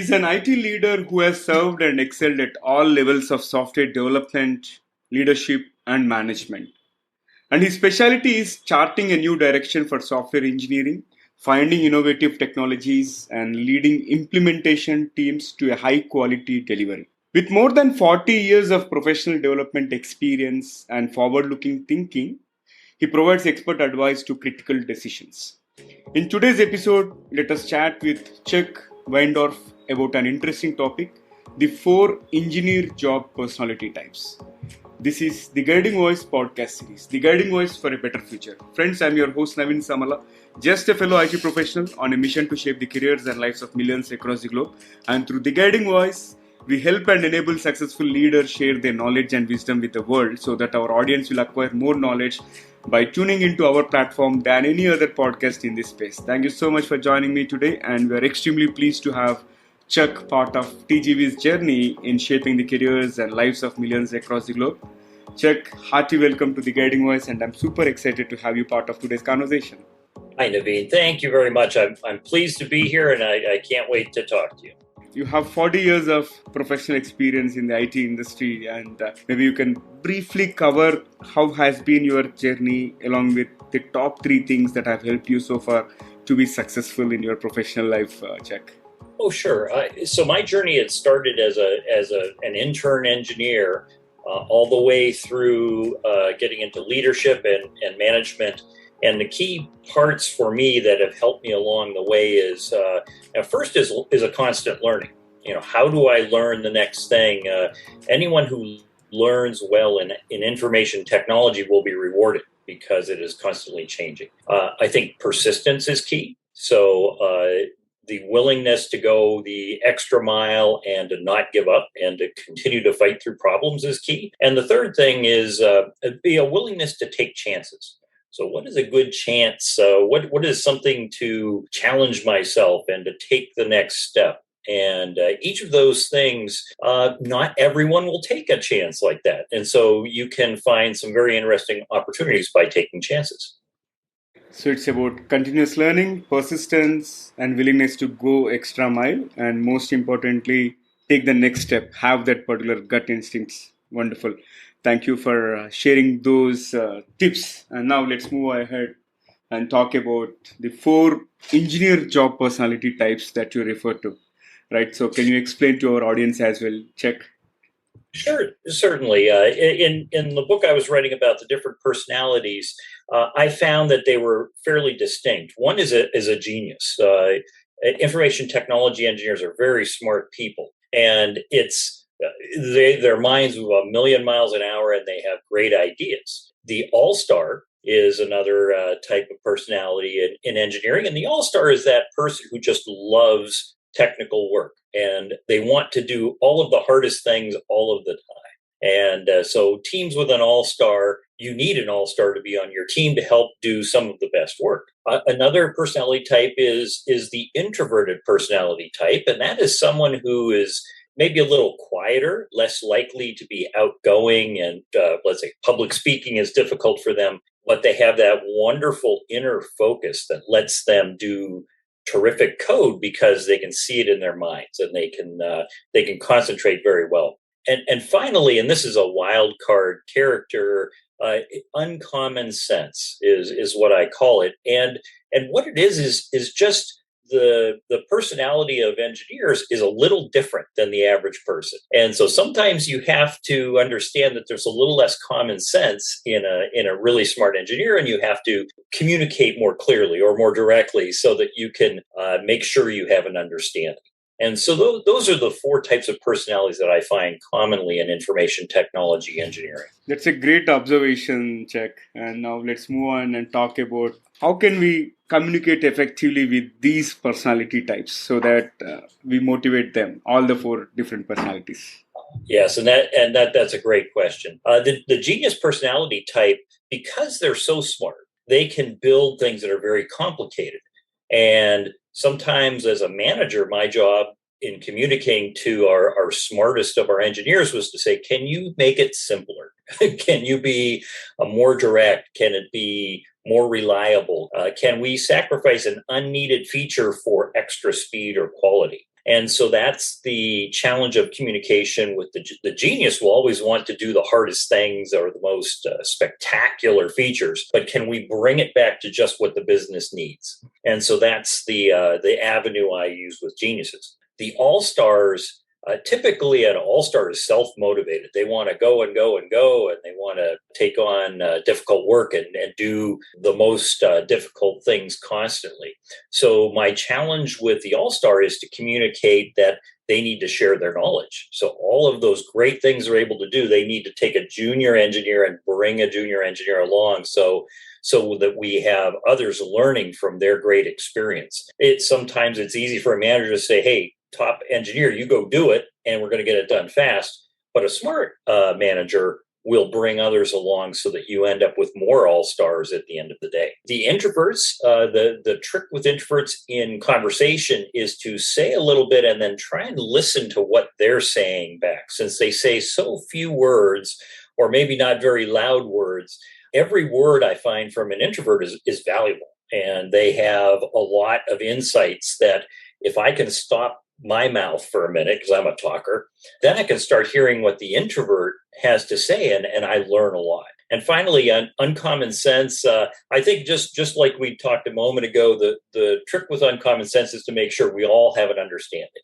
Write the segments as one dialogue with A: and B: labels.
A: He's an IT leader who has served and excelled at all levels of software development, leadership, and management. And his specialty is charting a new direction for software engineering, finding innovative technologies, and leading implementation teams to a high quality delivery. With more than 40 years of professional development experience and forward looking thinking, he provides expert advice to critical decisions. In today's episode, let us chat with Chuck Weindorf about an interesting topic: the 4 engineer job personality types. This is the Guiding Voice podcast series, the Guiding Voice for a Better Future. Friends, I'm your host Navin Samala, just a fellow IT professional on a mission to shape the careers and lives of millions across the globe. And through the Guiding Voice, we help and enable successful leaders share their knowledge and wisdom with the world so that our audience will acquire more knowledge by tuning into our platform than any other podcast in this space. Thank you so much for joining me today, and we are extremely pleased to have Chuck part of TGV's journey in shaping the careers and lives of millions across the globe. Chuck, hearty welcome to the Guiding Voice, and I'm super excited to have you part of today's conversation.
B: Hi, Naveen. Thank you very much. I'm pleased to be here, and I can't wait to talk to you.
A: You have 40 years of professional experience in the IT industry, and maybe you can briefly cover how has been your journey along with the top 3 things that have helped you so far to be successful in your professional life, Chuck.
B: Oh, sure. So my journey had started as an intern engineer, all the way through getting into leadership and management. And the key parts for me that have helped me along the way is first is a constant learning. How do I learn the next thing? Anyone who learns well in information technology will be rewarded because it is constantly changing. I think persistence is key. So the willingness to go the extra mile and to not give up and to continue to fight through problems is key. And the third thing is be a willingness to take chances. So what is a good chance? What is something to challenge myself and to take the next step? And each of those things, not everyone will take a chance like that. And so you can find some very interesting opportunities by taking chances.
A: So it's about continuous learning, persistence, and willingness to go extra mile, and most importantly, take the next step, have that particular gut instincts. Wonderful. Thank you for sharing those tips. And now let's move ahead and talk about the 4 engineer job personality types that you refer to. Right. So can you explain to our audience as well? Check.
B: Sure, certainly. In the book I was writing about the different personalities, I found that they were fairly distinct. One is a genius. Information technology engineers are very smart people, and their minds move a million miles an hour, and they have great ideas. The all-star is another type of personality in engineering, and the all-star is that person who just loves technical work, and they want to do all of the hardest things all of the time. And so teams with an all-star, you need an all-star to be on your team to help do some of the best work. Another personality type is the introverted personality type, and that is someone who is maybe a little quieter, less likely to be outgoing, and let's say public speaking is difficult for them, but they have that wonderful inner focus that lets them do terrific code because they can see it in their minds, and they can concentrate very well. And finally, and this is a wild card character, uncommon sense is what I call it. And what it is just the personality of engineers is a little different than the average person. And so sometimes you have to understand that there's a little less common sense in a really smart engineer, and you have to communicate more clearly or more directly so that you can make sure you have an understanding. And so those are the 4 types of personalities that I find commonly in information technology engineering.
A: That's a great observation, Chuck. And now let's move on and talk about how can we communicate effectively with these personality types so that we motivate them, all the 4 different personalities.
B: Yes, and that's a great question. The genius personality type, because they're so smart, they can build things that are very complicated. And sometimes as a manager, my job in communicating to our smartest of our engineers was to say, can you make it simpler? Can you be more direct? Can it be more reliable? Can we sacrifice an unneeded feature for extra speed or quality? And so that's the challenge of communication with the genius will always want to do the hardest things or the most spectacular features, but can we bring it back to just what the business needs? And so that's the avenue I use with geniuses. The all-stars, typically an all-star is self-motivated. They want to go and go and go, and they want to take on difficult work and do the most difficult things constantly. So my challenge with the all-star is to communicate that they need to share their knowledge. So all of those great things they're able to do, they need to take a junior engineer and bring a junior engineer along. So that we have others learning from their great experience. Sometimes it's easy for a manager to say, hey, top engineer, you go do it, and we're going to get it done fast. But a smart manager will bring others along so that you end up with more all-stars at the end of the day. The introverts, the trick with introverts in conversation is to say a little bit and then try and listen to what they're saying back. Since they say so few words, or maybe not very loud words, every word I find from an introvert is valuable. And they have a lot of insights that if I can stop my mouth for a minute, because I'm a talker, then I can start hearing what the introvert has to say, and I learn a lot. And finally, uncommon sense, I think just like we talked a moment ago, the trick with uncommon sense is to make sure we all have an understanding.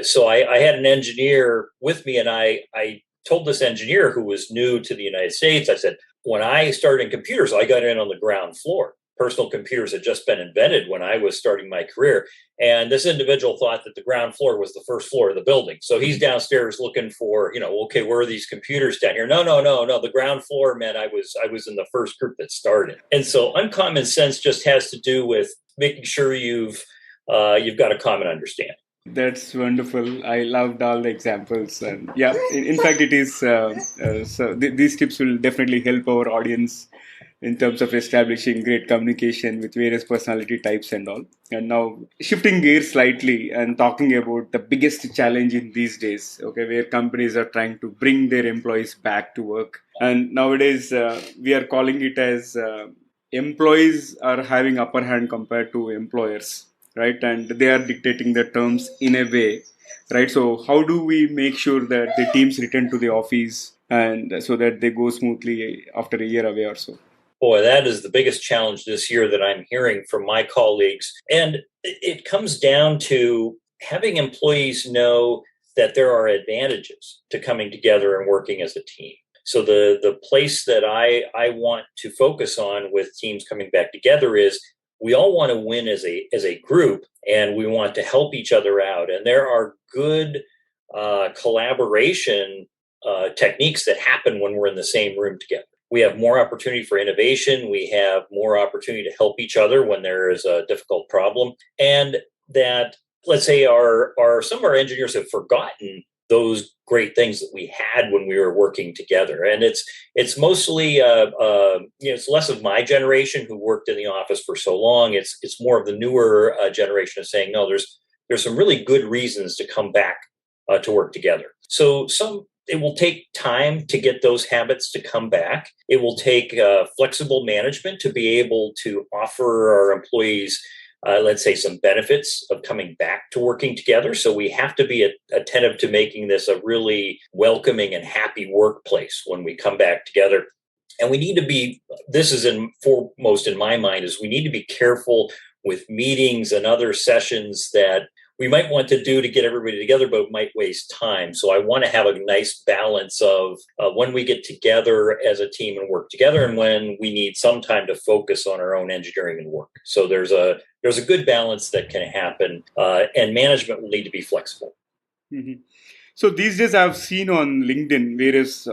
B: So I had an engineer with me, and I told this engineer who was new to the United States, I said, when I started in computers, I got in on the ground floor. Personal computers had just been invented when I was starting my career. And this individual thought that the ground floor was the first floor of the building. So he's downstairs looking for, okay, where are these computers down here? No. The ground floor meant I was in the first group that started. And so uncommon sense just has to do with making sure you've got a common understanding.
A: That's wonderful. I loved all the examples, and yeah, in fact, it is. These tips will definitely help our audience in terms of establishing great communication with various personality types and all. And now, shifting gears slightly and talking about the biggest challenge in these days, okay, where companies are trying to bring their employees back to work, and nowadays we are calling it as employees are having upper hand compared to employers, right? And they are dictating the terms in a way, right? So how do we make sure that the teams return to the office and so that they go smoothly after a year away or so?
B: Boy, that is the biggest challenge this year that I'm hearing from my colleagues. And it comes down to having employees know that there are advantages to coming together and working as a team. So the place that I want to focus on with teams coming back together is we all want to win as a group, and we want to help each other out. And there are good collaboration techniques that happen when we're in the same room together. We have more opportunity for innovation. We have more opportunity to help each other when there is a difficult problem. And that, let's say, some of our engineers have forgotten those great things that we had when we were working together. And it's mostly it's less of my generation who worked in the office for so long. It's more of the newer generation of saying, no, there's some really good reasons to come back to work together. So it will take time to get those habits to come back. It will take flexible management to be able to offer our employees, let's say, some benefits of coming back to working together. So we have to be attentive to making this a really welcoming and happy workplace when we come back together. And we need to be, this is foremost in my mind, is we need to be careful with meetings and other sessions that we might want to do to get everybody together, but it might waste time. So I want to have a nice balance of when we get together as a team and work together, and when we need some time to focus on our own engineering and work. So there's a good balance that can happen, and management will need to be flexible.
A: Mm-hmm. So these days I've seen on LinkedIn various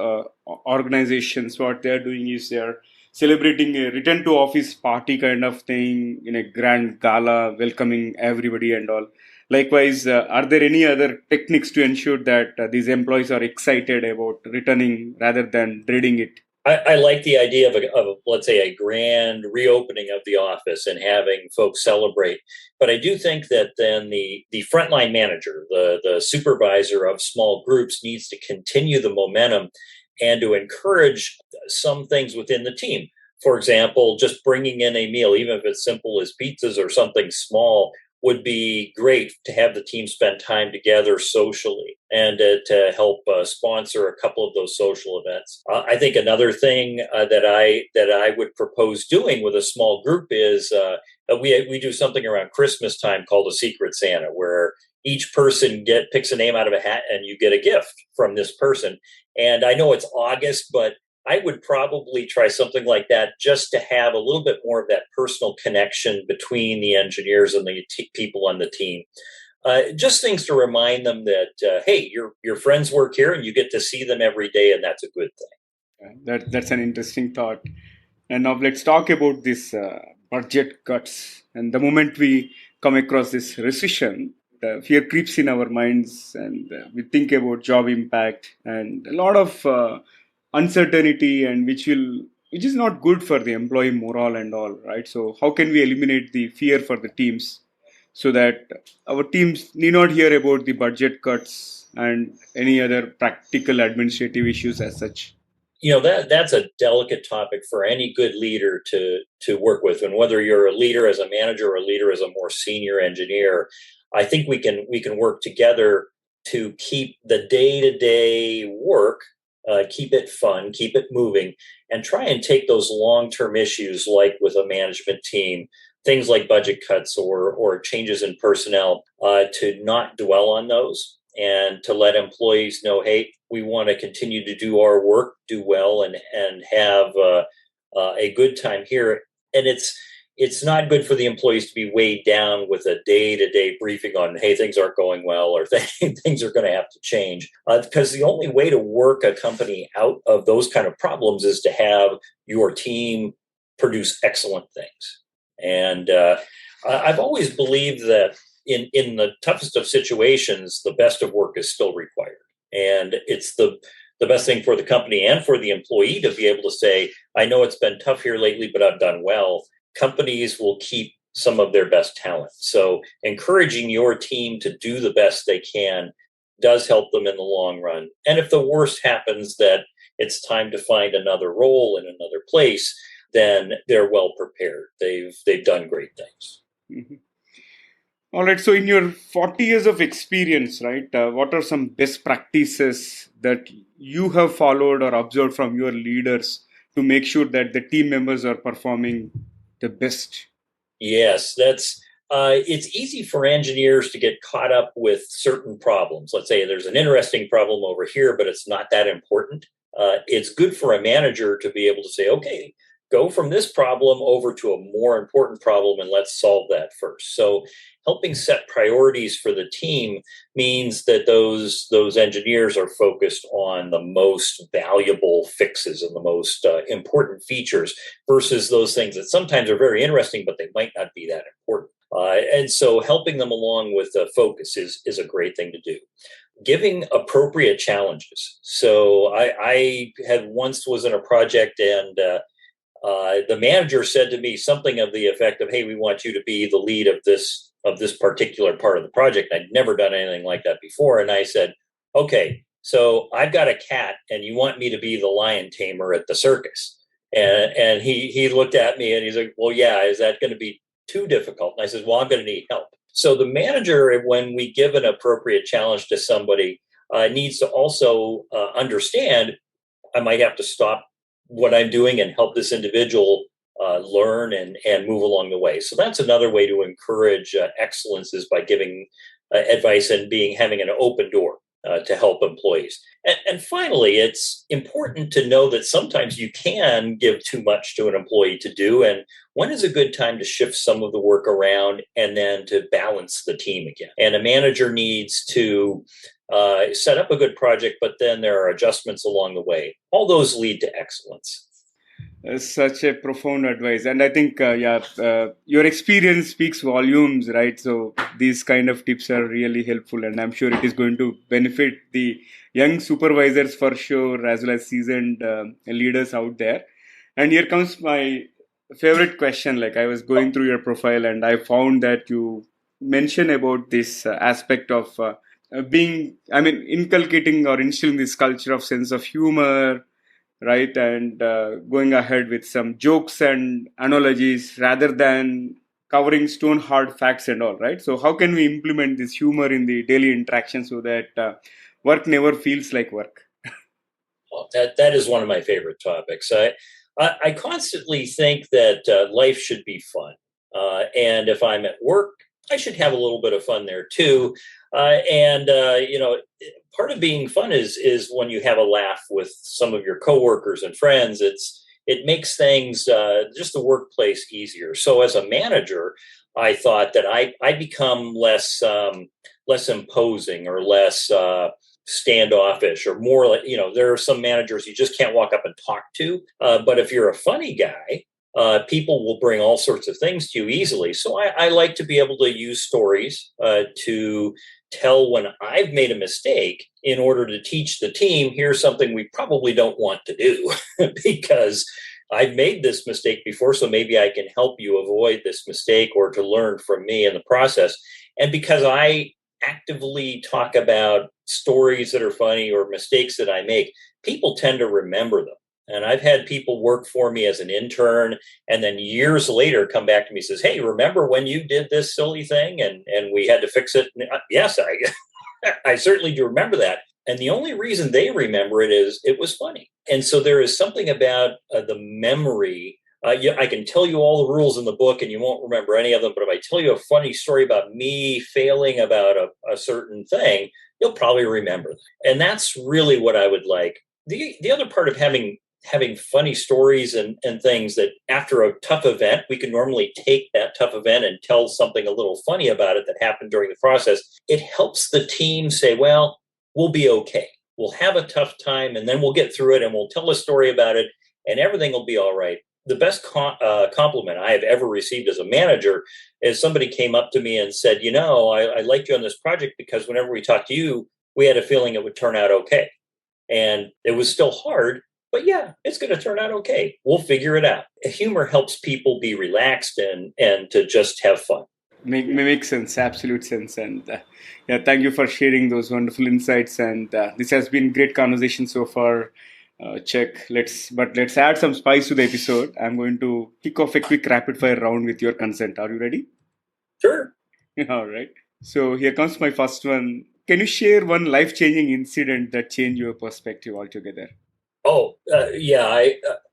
A: organizations, what they're doing is they're celebrating a return to office party kind of thing in a grand gala, welcoming everybody and all. Likewise, are there any other techniques to ensure that these employees are excited about returning rather than dreading it?
B: I like the idea of let's say, a grand reopening of the office and having folks celebrate. But I do think that then the frontline manager, the supervisor of small groups, needs to continue the momentum and to encourage some things within the team. For example, just bringing in a meal, even if it's simple as pizzas or something small, would be great to have the team spend time together socially and to help sponsor a couple of those social events. I think another thing that I would propose doing with a small group is we do something around Christmas time called a Secret Santa, where each person picks a name out of a hat and you get a gift from this person. And I know it's August, but I would probably try something like that just to have a little bit more of that personal connection between the engineers and the people on the team. Just things to remind them that, hey, your friends work here and you get to see them every day, and that's a good thing.
A: That's an interesting thought. And now let's talk about this budget cuts. And the moment we come across this recession, the fear creeps in our minds, and we think about job impact and a lot of uncertainty, and which is not good for the employee morale and all, right? So how can we eliminate the fear for the teams so that our teams need not hear about the budget cuts and any other practical administrative issues as such?
B: That's a delicate topic for any good leader to work with, and whether you're a leader as a manager or a leader as a more senior engineer, I think we can work together to keep the day-to-day work, keep it fun, keep it moving, and try and take those long-term issues like with a management team, things like budget cuts or changes in personnel, to not dwell on those and to let employees know, hey, we want to continue to do our work, do well, and have a good time here. And it's not good for the employees to be weighed down with a day-to-day briefing on, hey, things aren't going well, or things are going to have to change. Because the only way to work a company out of those kind of problems is to have your team produce excellent things. And I've always believed that in the toughest of situations, the best of work is still required. And it's the best thing for the company and for the employee to be able to say, I know it's been tough here lately, but I've done well. Companies will keep some of their best talent. So encouraging your team to do the best they can does help them in the long run. And if the worst happens, that it's time to find another role in another place, then they're well prepared. They've done great things.
A: Mm-hmm. All right. So, in your 40 years of experience, right, what are some best practices that you have followed or observed from your leaders to make sure that the team members are performing the best?
B: Yes, it's easy for engineers to get caught up with certain problems. Let's say there's an interesting problem over here, but it's not that important. It's good for a manager to be able to say, okay, go from this problem over to a more important problem and let's solve that first. So helping set priorities for the team means that those engineers are focused on the most valuable fixes and the most important features versus those things that sometimes are very interesting, but they might not be that important. And so helping them along with the focus is a great thing to do. Giving appropriate challenges. So I had once was in a project, and the manager said to me something of the effect of, hey, we want you to be the lead of this particular part of the project. I'd never done anything like that before. And I said, okay, so I've got a cat and you want me to be the lion tamer at the circus. And he looked at me and he's like, well, yeah, is that going to be too difficult? And I said, well, I'm going to need help. So the manager, when we give an appropriate challenge to somebody, needs to also understand I might have to stop what I'm doing and help this individual learn and move along the way. So that's another way to encourage excellence, is by giving advice and having an open door to help employees. And finally, it's important to know that sometimes you can give too much to an employee to do, and when is a good time to shift some of the work around and then to balance the team again. And a manager needs to set up a good project, but then there are adjustments along the way. All those lead to excellence.
A: Such a profound advice, and I think your experience speaks volumes, right? So these kind of tips are really helpful, and I'm sure it is going to benefit the young supervisors for sure, as well as seasoned leaders out there. And here comes my favorite question. Like, I was going through your profile and I found that you mention about this aspect of inculcating or instilling this culture of sense of humor, right? And going ahead with some jokes and analogies rather than covering stone hard facts and all, right? So how can we implement this humor in the daily interaction so that work never feels like work?
B: Well, that is one of my favorite topics. I constantly think that life should be fun, and if I'm at work, I should have a little bit of fun there too. And part of being fun is when you have a laugh with some of your coworkers and friends. It makes things just the workplace easier. So as a manager, I thought that I become less imposing or less standoffish or more like, there are some managers you just can't walk up and talk to. But if you're a funny guy, people will bring all sorts of things to you easily. So I like to be able to use stories to tell when I've made a mistake in order to teach the team, here's something we probably don't want to do because I've made this mistake before. So maybe I can help you avoid this mistake or to learn from me in the process. And because I actively talk about stories that are funny or mistakes that I make, people tend to remember them. And I've had people work for me as an intern and then years later come back to me and says, hey, remember when you did this silly thing and we had to fix it? Yes, I certainly do remember that. And the only reason they remember it is it was funny. And so there is something about the memory. I can tell you all the rules in the book and you won't remember any of them. But if I tell you a funny story about me failing about a certain thing, you'll probably remember that. And that's really what I would like. The other part of having funny stories and things that after a tough event, we can normally take that tough event and tell something a little funny about it that happened during the process. It helps the team say, well, we'll be okay. We'll have a tough time and then we'll get through it and we'll tell a story about it and everything will be all right. The best compliment I have ever received as a manager is somebody came up to me and said, I liked you on this project because whenever we talked to you, we had a feeling it would turn out okay. And it was still hard, but yeah, it's going to turn out okay. We'll figure it out. Humor helps people be relaxed and to just have fun.
A: Makes sense, absolute sense. And thank you for sharing those wonderful insights. And this has been great conversation so far. Check. Let's add some spice to the episode. I'm going to kick off a quick rapid fire round with your consent. Are you ready?
B: Sure.
A: All right. So here comes my first one. Can you share one life-changing incident that changed your perspective altogether?
B: Oh, yeah.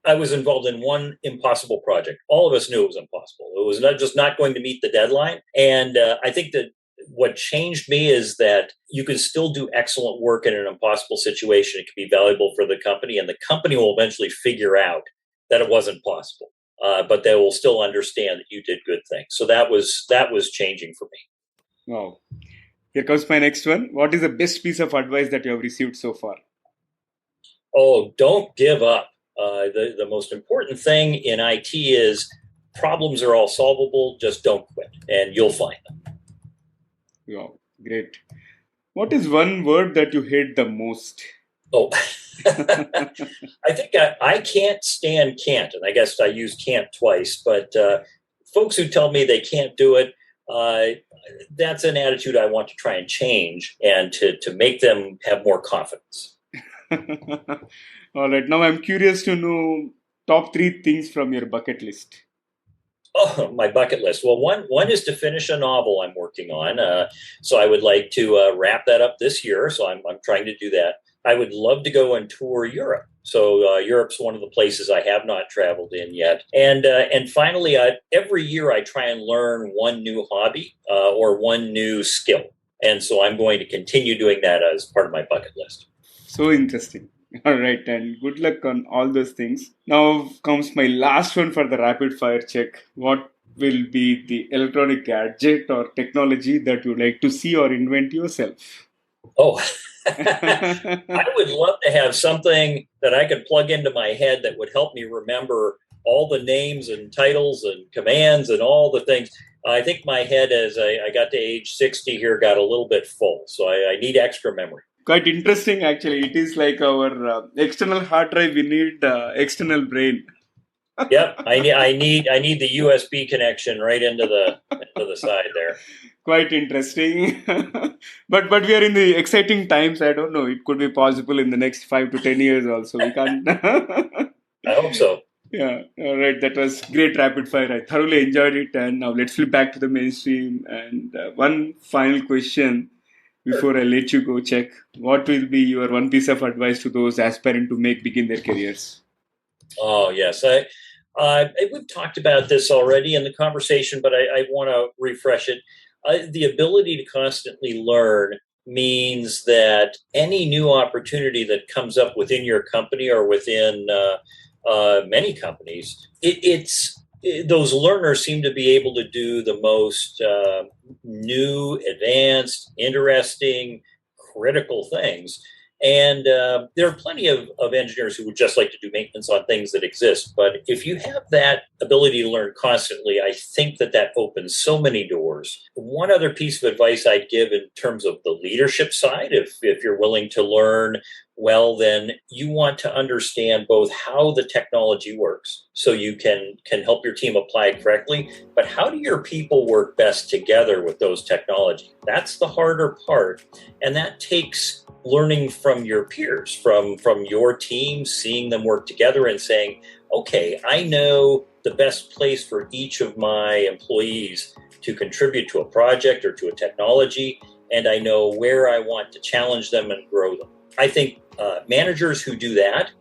B: I was involved in one impossible project. All of us knew it was impossible. It was not going to meet the deadline. And I think that what changed me is that you can still do excellent work in an impossible situation. It can be valuable for the company, and the company will eventually figure out that it wasn't possible. But they will still understand that you did good things. So that was changing for me.
A: Wow. Here comes my next one. What is the best piece of advice that you have received so far?
B: Oh, don't give up. The most important thing in IT is problems are all solvable. Just don't quit, and you'll find them.
A: Wow, great. What is one word that you hate the most?
B: Oh, I think I can't stand can't, and I guess I used can't twice. But folks who tell me they can't do it, that's an attitude I want to try and change and to make them have more confidence.
A: All right. Now I'm curious to know top 3 things from your bucket list.
B: Oh, my bucket list. Well, one is to finish a novel I'm working on. So I would like to wrap that up this year. So I'm trying to do that. I would love to go and tour Europe. So Europe's one of the places I have not traveled in yet. And finally, every year I try and learn one new hobby or one new skill. And so I'm going to continue doing that as part of my bucket list.
A: So interesting. All right, and good luck on all those things. Now comes my last one for the rapid fire check. What will be the electronic gadget or technology that you like to see or invent yourself?
B: Oh, I would love to have something that I could plug into my head that would help me remember all the names and titles and commands and all the things. I think my head, as I got to age 60 here, got a little bit full. So I need extra memory.
A: Quite interesting, actually. It is like our external hard drive. We need external brain.
B: Yep, I need the USB connection right into the side there.
A: Quite interesting. but we are in the exciting times. I don't know. It could be possible in the next 5 to 10 years also. We can't.
B: I hope so.
A: Yeah, all right. That was great rapid fire. I thoroughly enjoyed it. And now let's flip back to the mainstream. And one final question
B: Sure.
A: before I let you go. Check, what will be your one piece of advice to those aspiring to begin their careers?
B: Oh, yes. We've talked about this already in the conversation, but I want to refresh it. The ability to constantly learn means that any new opportunity that comes up within your company or within many companies, those learners seem to be able to do the most new, advanced, interesting, critical things. And there are plenty of engineers who would just like to do maintenance on things that exist. But if you have that ability to learn constantly, I think that opens so many doors. One other piece of advice I'd give in terms of the leadership side, if you're willing to learn, well, then you want to understand both how the technology works so you can help your team apply it correctly, but how do your people work best together with those technology? That's the harder part. And that takes learning from your peers, from your team, seeing them work together and saying, okay, I know the best place for each of my employees to contribute to a project or to a technology, and I know where I want to challenge them and grow them. I think managers who do that,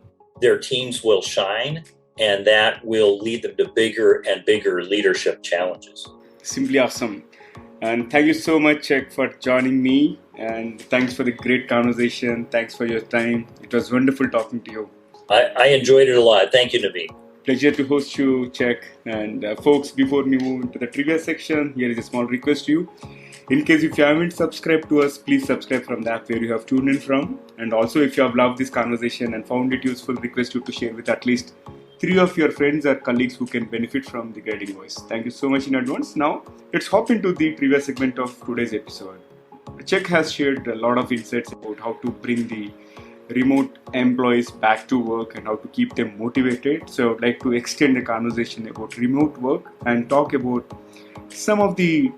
B: their teams will shine, and that will lead them to bigger and bigger leadership challenges.
A: Simply awesome. And thank you so much, Czech, for joining me. And thanks for the great conversation. Thanks for your time. It was wonderful talking to you.
B: I enjoyed it a lot. Thank you, Naveen.
A: Pleasure to host you, Czech. And folks, before we move into the trivia section, here is a small request to you. In case if you haven't subscribed to us, please subscribe from the app where you have tuned in from. And also, if you have loved this conversation and found it useful, request you to share with at least 3 of your friends or colleagues who can benefit from the guiding voice. Thank you so much in advance. Now, let's hop into the trivia segment of today's episode. Czech has shared a lot of insights about how to bring the remote employees back to work and how to keep them motivated. So I'd like to extend the conversation about remote work and talk about some of the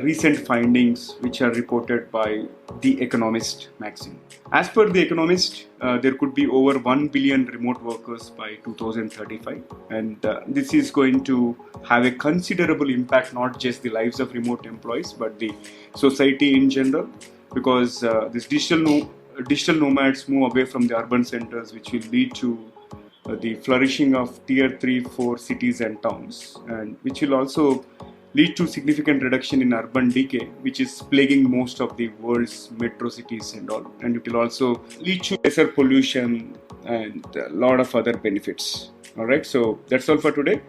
A: recent findings which are reported by The Economist magazine. As per The Economist, there could be over 1 billion remote workers by 2035, and this is going to have a considerable impact, not just the lives of remote employees, but the society in general, because this digital nomads move away from the urban centers, which will lead to the flourishing of tier 3, 4 cities and towns, and which will also lead to significant reduction in urban decay, which is plaguing most of the world's metro cities and all. And it will also lead to lesser pollution and a lot of other benefits. All right, so that's all for today.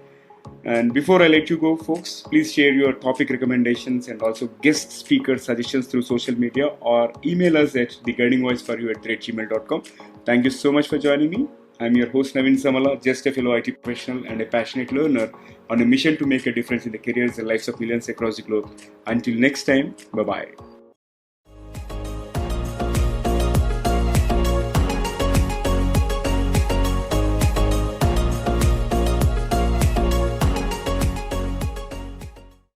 A: And before I let you go, folks, please share your topic recommendations and also guest speaker suggestions through social media or email us at theguidingvoiceforyou@gmail.com. Thank you so much for joining me. I'm your host Naveen Samala, just a fellow IT professional and a passionate learner on a mission to make a difference in the careers and lives of millions across the globe. Until next time, bye-bye.